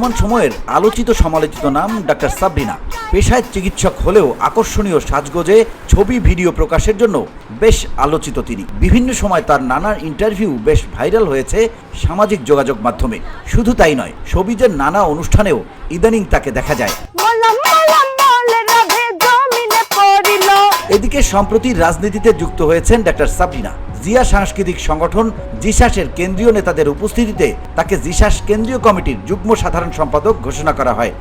বর্তমান সময়ের আলোচিত সমালোচিত নাম ডাক্তার সাবরিনা। পেশায় চিকিৎসক হলেও আকর্ষণীয় সাজগোজে ছবি ভিডিও প্রকাশের জন্য বেশ আলোচিত তিনি। বিভিন্ন সময় তার নানা ইন্টারভিউ বেশ ভাইরাল হয়েছে সামাজিক যোগাযোগ মাধ্যমে। শুধু তাই নয়, শোবিজের নানা অনুষ্ঠানেও ইদানিং তাকে দেখা যায়। এদিকে সম্প্রতি রাজনীতিতে যুক্ত হয়েছেন ডাক্তার সাবরিনা। জিয়া সাংস্কৃতিক সংগঠন জিসাসের কেন্দ্রীয় নেতাদের উপস্থিতিতে তাকে জিসাস কেন্দ্রীয় কমিটির যুগ্ম সাধারণ সম্পাদক ঘোষণা করা হয়।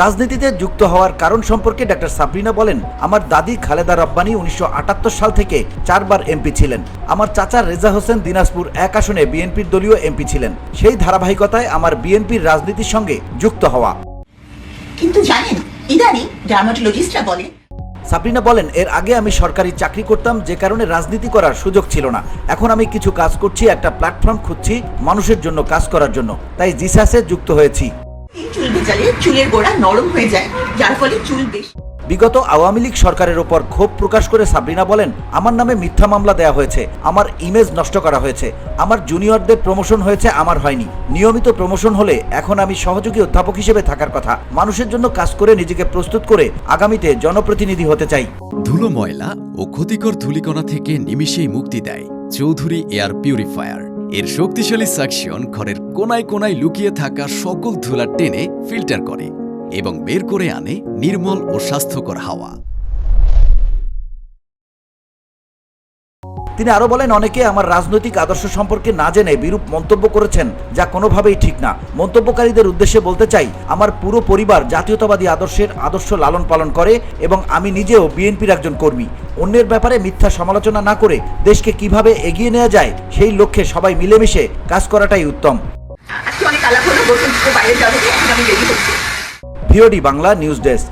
রাজনীতিতে যুক্ত হওয়ার কারণ সম্পর্কে ডাক্তার সাবরিনা বলেন, আমার দাদি খালেদা রব্বানী 1978 সাল থেকে 4 বার এমপি ছিলেন। আমার চাচা রেজা হোসেন দিনাজপুর 1 আসনে বিএনপির দলীয় এমপি ছিলেন। সেই ধারাবাহিকতায় আমার বিএনপির রাজনীতির সঙ্গে যুক্ত হওয়া। কিন্তু জানেন, ইদানিং ডার্মাটোলজিস্টরা বলে, সাবরিনা বলেন, এর আগে আমি সরকারি চাকরি করতাম, যে কারণে রাজনীতি করার সুযোগ ছিল না। এখন আমি কিছু কাজ করছি, একটা প্ল্যাটফর্ম খুঁজছি মানুষের জন্য কাজ করার জন্য, তাই জিসাসে যুক্ত হয়েছি। চুল ভেজালে চুলের গোড়া নরম হয়ে যায়, যার ফলে চুল বেশি। বিগত আওয়ামী লীগ সরকারের ওপর ক্ষোভ প্রকাশ করে সাবরিনা বলেন, আমার নামে মিথ্যা মামলা দেওয়া হয়েছে, আমার ইমেজ নষ্ট করা হয়েছে, আমার জুনিয়রদের প্রমোশন হয়েছে, আমার হয়নি। নিয়মিত প্রমোশন হলে এখন আমি সহযোগী অধ্যাপক হিসেবে থাকার কথা। মানুষের জন্য কাজ করে নিজেকে প্রস্তুত করে আগামীতে জনপ্রতিনিধি হতে চাই। ধুলো, ময়লা ও ক্ষতিকর ধূলিকণা থেকে নিমিষেই মুক্তি দেয় চৌধুরী এয়ার পিউরিফায়ার। এর শক্তিশালী সাকশন ঘরের কোনায় কোনায় লুকিয়ে থাকা সকল ধুলা টেনে ফিল্টার করে এবং বের করে আনে নির্মল ও স্বাস্থ্যকর হাওয়া। তিনি আরো বলেন, অনেকে আমার রাজনৈতিক আদর্শ সম্পর্কে না জেনে বিরূপ মন্তব্য করেছেন, যা কোনোভাবেই ঠিক না। মন্তব্যকারীদের উদ্দেশ্যে বলতে চাই, আমার পুরো পরিবার জাতীয়তাবাদী আদর্শ লালন পালন করে এবং আমি নিজেও বিএনপির একজন কর্মী। অন্যের ব্যাপারে মিথ্যা সমালোচনা না করে দেশকে কিভাবে এগিয়ে নেওয়া যায় সেই লক্ষ্যে সবাই মিলেমিশে কাজ করাটাই উত্তম। VOD Bangla news desk.